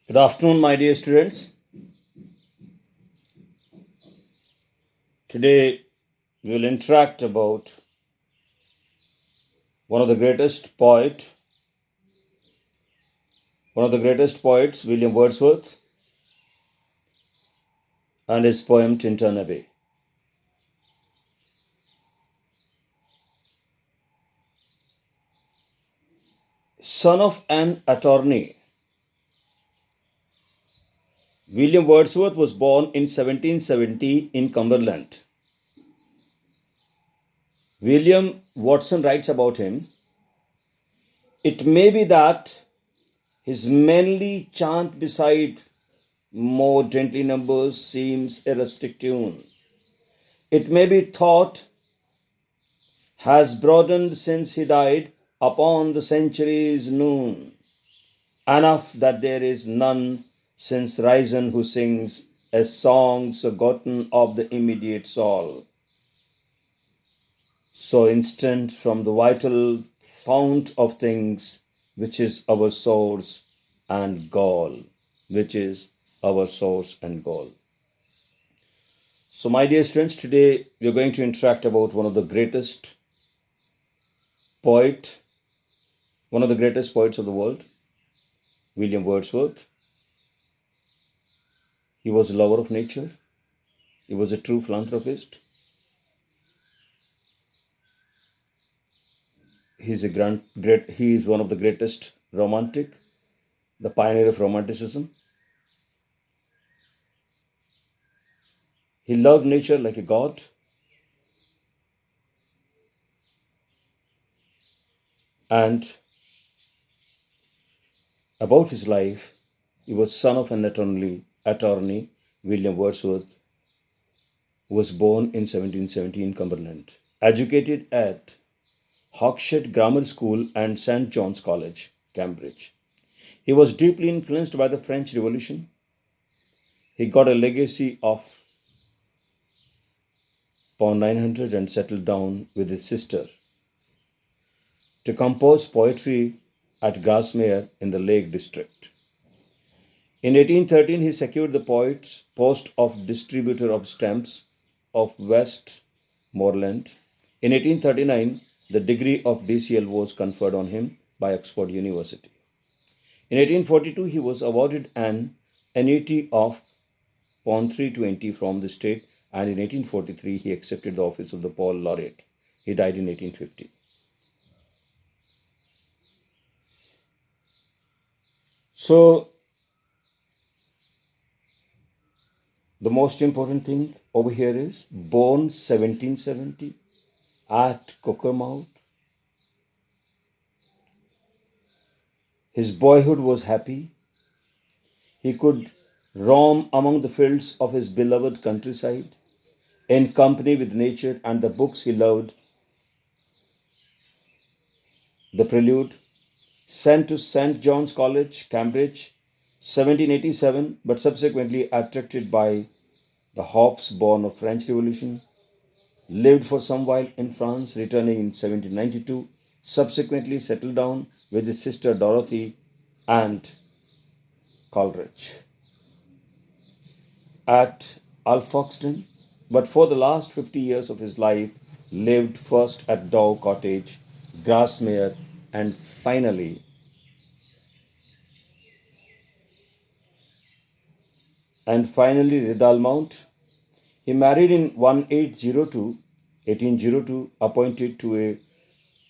Good afternoon, my dear students. Today we will interact about one of the greatest poets, William Wordsworth, and his poem Tintern Abbey. Son of an attorney, William Wordsworth was born in 1770 in Cumberland. William Watson writes about him, "It may be that his manly chant beside more gently numbers seems a rustic tune. It may be thought has broadened since he died upon the century's noon. Enough that there is none since risen who sings a song forgotten of the immediate soul. So instant from the vital fount of things, which is our source and goal, which is our source and goal." So, my dear students, today we are going to interact about one of the greatest poets of the world, William Wordsworth. He was a lover of nature. He was a true philanthropist. He is one of the greatest romantic, the pioneer of romanticism. He loved nature like a god. And about his life, he was son of an attorney, William Wordsworth, who was born in 1770 in Cumberland. Educated at Hawkshead Grammar School and St. John's College, Cambridge. He was deeply influenced by the French Revolution. He got a legacy of pound 900 and settled down with his sister to compose poetry at Grasmere in the Lake District. In 1813, he secured the post of distributor of stamps of Westmoreland. In 1839, the degree of DCL was conferred on him by Oxford University. In 1842, he was awarded an annuity of pound 320 from the state, and in 1843, he accepted the office of the Paul Laureate. He died in 1850. So, the most important thing over here is born 1770 at Cockermouth. His boyhood was happy. He could roam among the fields of his beloved countryside in company with nature and the books he loved. The Prelude, sent to St. John's College, Cambridge, 1787, but subsequently attracted by the hopes born of French Revolution, lived for some while in France, returning in 1792, subsequently settled down with his sister Dorothy and Coleridge at Alfoxden, but for the last 50 years of his life lived first at Dow Cottage, Grasmere, and finally Riddalmount. He married in 1802, appointed to a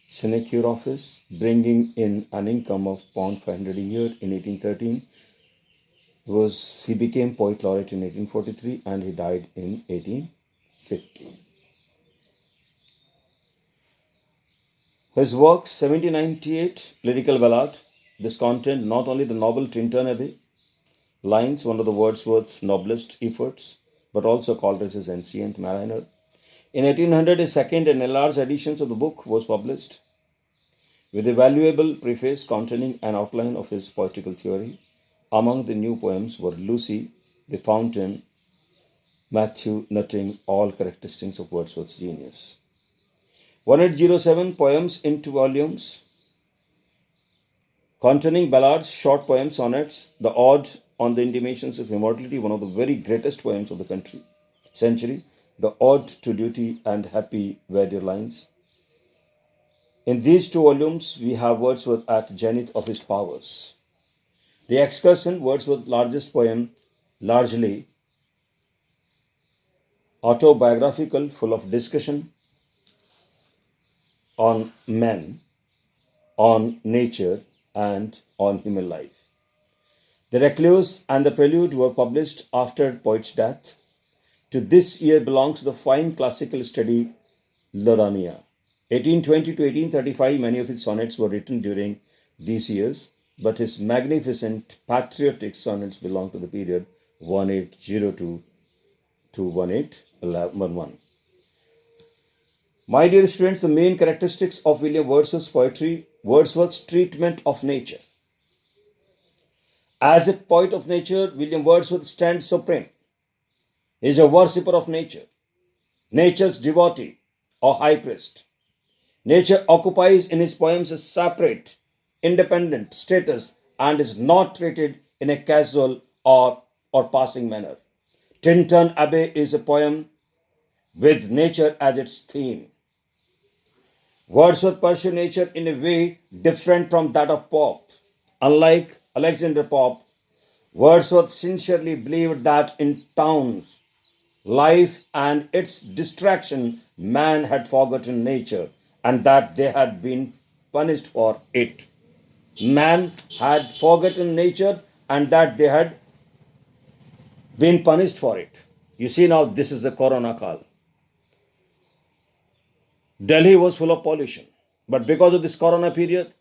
sinecure office, bringing in an income of pound 500 a year. In 1813, he became poet laureate in 1843, and he died in 1850. His work, 1798, Lyrical Ballad. This contained not only the novel Tintern Abbey lines, one of the Wordsworth's noblest efforts, but also Coleridge's Ancient Mariner. In 1800, a second and enlarged edition of the book was published with a valuable preface containing an outline of his poetical theory. Among the new poems were Lucy, The Fountain, Matthew, Nutting, all characteristics of Wordsworth's genius. 1807 poems in 2 volumes, containing ballads, short poems, sonnets, the odd on the intimations of immortality, one of the very greatest poems of the century, the Ode to Duty and Happy Were Your Lines. In these two volumes, we have Wordsworth at zenith of his powers. The Excursion, Wordsworth's largest poem, largely autobiographical, full of discussion on men, on nature, and on human life. The Recluse and the Prelude were published after poet's death. To this year belongs the fine classical study Lorania. 1820 to 1835, many of his sonnets were written during these years, but his magnificent patriotic sonnets belong to the period 1802 to 1811. My dear students, the main characteristics of William Wordsworth's poetry, Wordsworth's treatment of nature. As a poet of nature, William Wordsworth stands supreme. He is a worshipper of nature, nature's devotee or high priest. Nature occupies in his poems a separate, independent status and is not treated in a casual or passing manner. Tintern Abbey is a poem with nature as its theme. Wordsworth pursued nature in a way different from that of Pope. Unlike Alexander Pope, Wordsworth sincerely believed that in towns, life and its distraction, man had forgotten nature and that they had been punished for it. Man had forgotten nature and that they had been punished for it. You see, now this is the Corona call. Delhi was full of pollution. But because of this Corona period,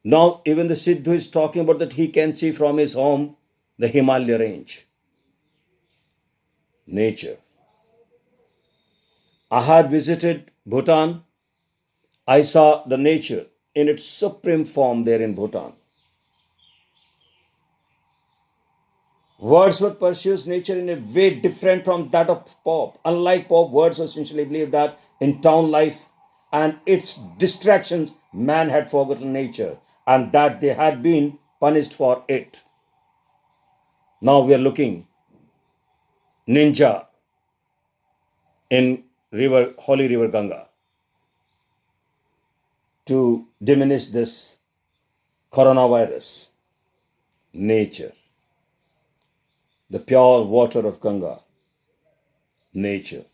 now even the Siddhu is talking about that he can see from his home the Himalaya range. Nature. I had visited Bhutan. I saw the nature in its supreme form there in Bhutan. Wordsworth pursues nature in a way different from that of Pope. Unlike Pope, Wordsworth essentially believed that in town life and its distractions, man had forgotten nature and that they had been punished for it. Now we are looking ninja in holy river Ganga to diminish this coronavirus. Nature, the pure water of Ganga, nature,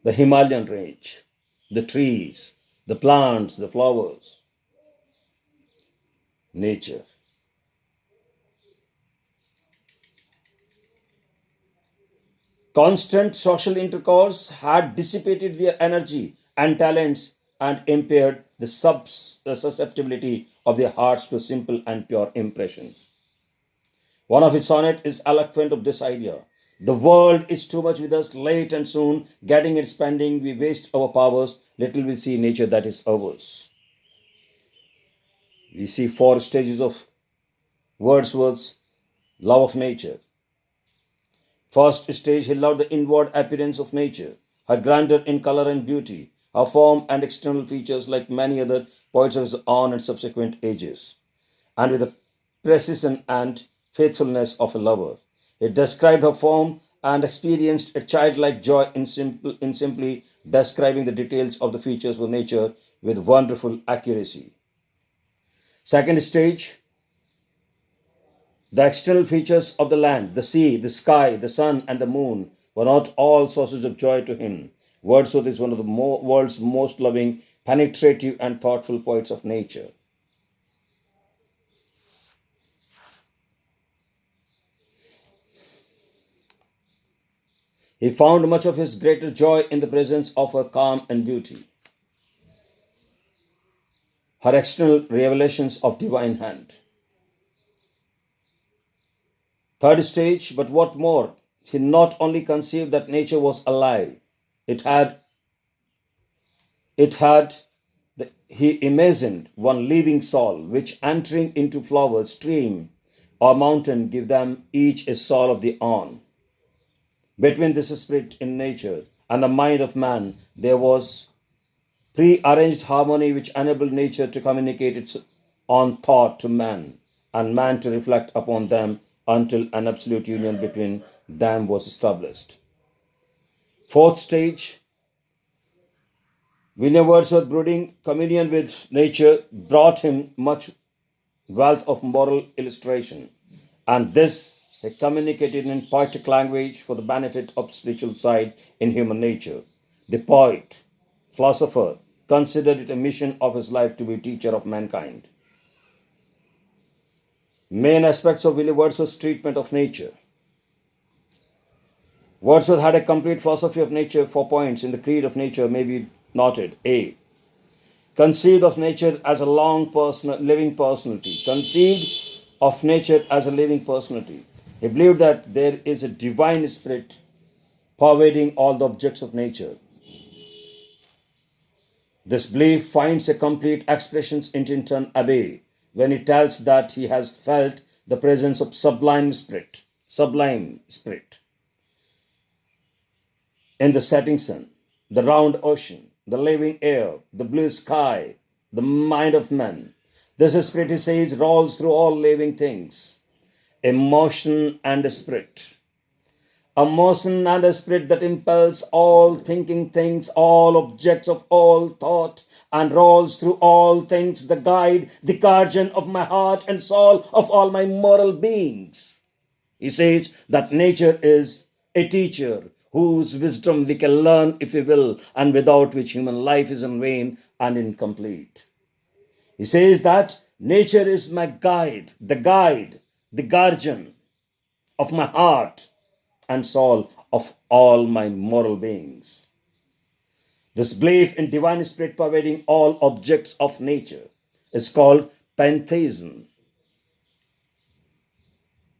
the Himalayan range, the trees, the plants, the flowers, nature. Constant social intercourse had dissipated their energy and talents and impaired the susceptibility of their hearts to simple and pure impressions. One of his sonnets is eloquent of this idea. The world is too much with us, late and soon, getting and spending, we waste our powers, little we see nature that is ours. We see four stages of Wordsworth's love of nature. First stage, he loved the inward appearance of nature, her grandeur in color and beauty, her form and external features like many other poets of his own and subsequent ages, and with the precision and faithfulness of a lover. He described her form and experienced a childlike joy in simply describing the details of the features of nature with wonderful accuracy. Second stage, the external features of the land, the sea, the sky, the sun, and the moon were not all sources of joy to him. Wordsworth is one of the world's most loving, penetrative, and thoughtful poets of nature. He found much of his greater joy in the presence of her calm and beauty, her external revelations of divine hand. Third stage, but what more? He not only conceived that nature was alive, it had he imagined one living soul which entering into flower, stream, or mountain give them each a soul of their own. Between this spirit in nature and the mind of man, there was prearranged harmony which enabled nature to communicate its own thought to man and man to reflect upon them until an absolute union between them was established. Fourth stage, William Wordsworth, brooding communion with nature, brought him much wealth of moral illustration, and this he communicated in poetic language for the benefit of spiritual side in human nature. The poet, philosopher, considered it a mission of his life to be teacher of mankind. Main aspects of William Wordsworth's treatment of nature. Wordsworth had a complete philosophy of nature. 4 points in the creed of nature may be noted. A. Conceived of nature as a living personality. Conceived of nature as a living personality. He believed that there is a divine spirit pervading all the objects of nature. This belief finds a complete expression in Tintin Abbey when he tells that he has felt the presence of sublime spirit in the setting sun, the round ocean, the living air, the blue sky, the mind of man. This spirit, he says, rolls through all living things, emotion and a spirit. A motion and a spirit that impels all thinking things, all objects of all thought, and rolls through all things, the guide, the guardian of my heart and soul, of all my moral beings. He says that nature is a teacher whose wisdom we can learn if we will, and without which human life is in vain and incomplete. He says that nature is my guide, the guardian of my heart and soul, of all my moral beings. This belief in divine spirit pervading all objects of nature is called pantheism.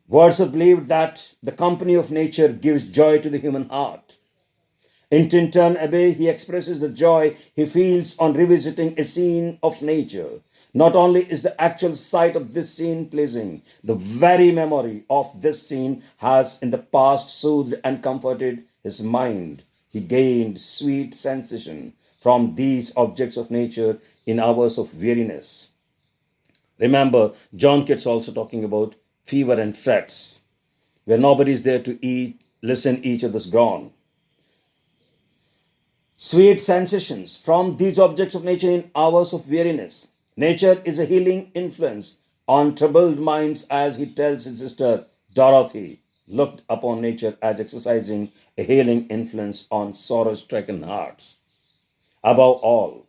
Wordsworth believed that the company of nature gives joy to the human heart. In Tintin Abbey, he expresses the joy he feels on revisiting a scene of nature. Not only is the actual sight of this scene pleasing, the very memory of this scene has in the past soothed and comforted his mind. He gained sweet sensation from these objects of nature in hours of weariness. Remember, John Keats also talking about fever and frets, where nobody is there to eat, listen each other's groan. Sweet sensations from these objects of nature in hours of weariness. Nature is a healing influence on troubled minds, as he tells his sister Dorothy looked upon nature as exercising a healing influence on sorrow-stricken hearts. Above all,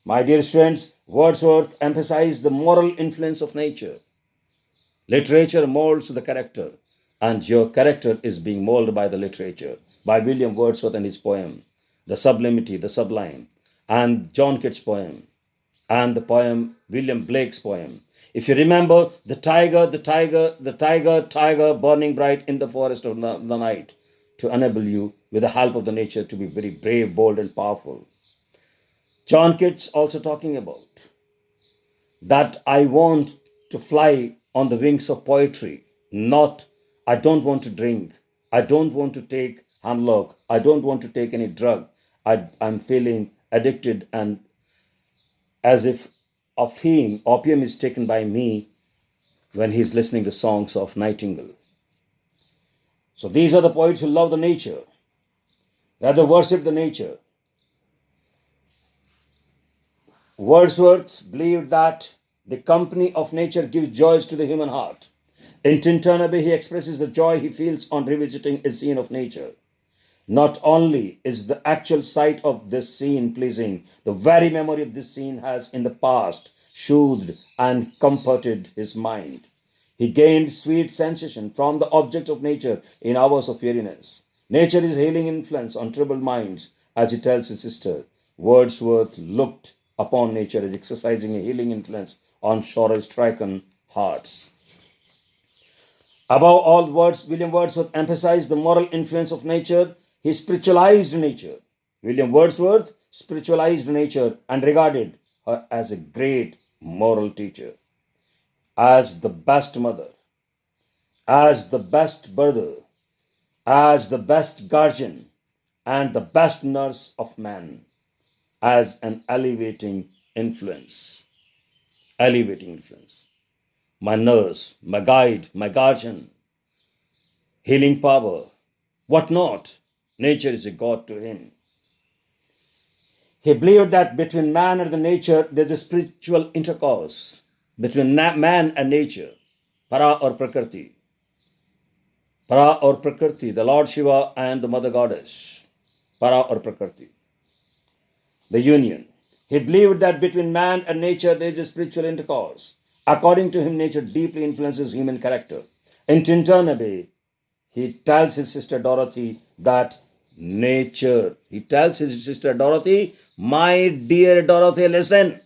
my dear students, Wordsworth emphasized the moral influence of nature. Literature molds the character, and your character is being molded by the literature, by William Wordsworth and his poem, The Sublimity, The Sublime, and John Keats' poem, and the poem, William Blake's poem. If you remember, tiger, burning bright in the forest of the night, to enable you, with the help of the nature, to be very brave, bold, and powerful. John Keats also talking about that I want to fly on the wings of poetry, not, I don't want to drink, I don't want to take hemlock, I don't want to take any drug. I'm feeling addicted, and as if opium is taken by me when he's listening to songs of Nightingale. So these are the poets who love the nature, rather worship the nature. Wordsworth believed that the company of nature gives joys to the human heart. In Tintin Abbey, he expresses the joy he feels on revisiting a scene of nature. Not only is the actual sight of this scene pleasing, the very memory of this scene has in the past soothed and comforted his mind. He gained sweet sensation from the object of nature in hours of weariness. Nature is healing influence on troubled minds, as he tells his sister. Wordsworth looked upon nature as exercising a healing influence on sorrow-stricken hearts. Above all, William Wordsworth emphasized the moral influence of nature. He spiritualized nature. William Wordsworth spiritualized nature and regarded her as a great moral teacher, as the best mother, as the best brother, as the best guardian, and the best nurse of man, as an elevating influence. Elevating influence. my nurse, my guide, my guardian, healing power, what not. Nature is a god to him. He believed that between man and the nature there is a spiritual intercourse between man and nature, para or prakriti. Para or prakriti, the Lord Shiva and the Mother Goddess. Para or prakriti, the union. He believed that between man and nature there is a spiritual intercourse. According to him, nature deeply influences human character. In Tintanabe, he tells his sister Dorothy that he tells his sister Dorothy, my dear Dorothy, listen.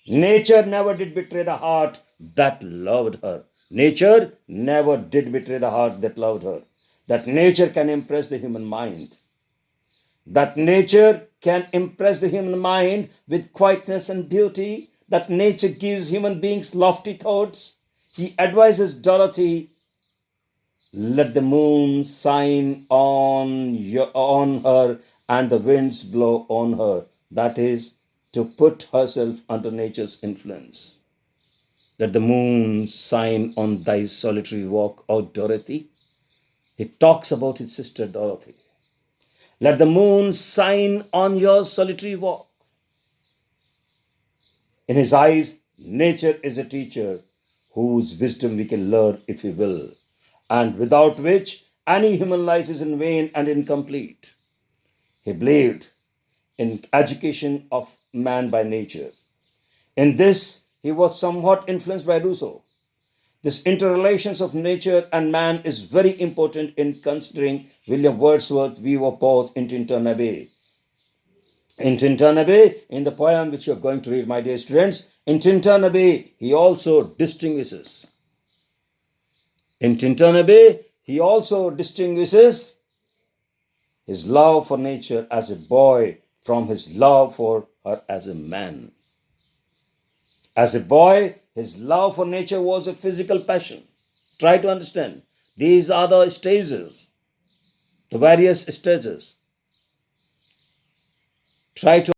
Nature never did betray the heart that loved her. Nature never did betray the heart that loved her. That nature can impress the human mind. That nature can impress the human mind with quietness and beauty. That nature gives human beings lofty thoughts. He advises Dorothy, let the moon shine on her and the winds blow on her. That is, to put herself under nature's influence. Let the moon shine on thy solitary walk, O Dorothy. He talks about his sister Dorothy. Let the moon shine on your solitary walk. In his eyes, nature is a teacher whose wisdom we can learn if we will, and without which any human life is in vain and incomplete. He believed in education of man by nature. In this, he was somewhat influenced by Rousseau. This interrelations of nature and man is very important in considering William Wordsworth's view of both in Tintanabe. In Tintanabe, in the poem which you are going to read, my dear students, in Tintanabe, he also distinguishes. In Tintanabe, he also distinguishes his love for nature as a boy from his love for her as a man. As a boy, his love for nature was a physical passion. Try to understand. These are the stages, the various stages. Try to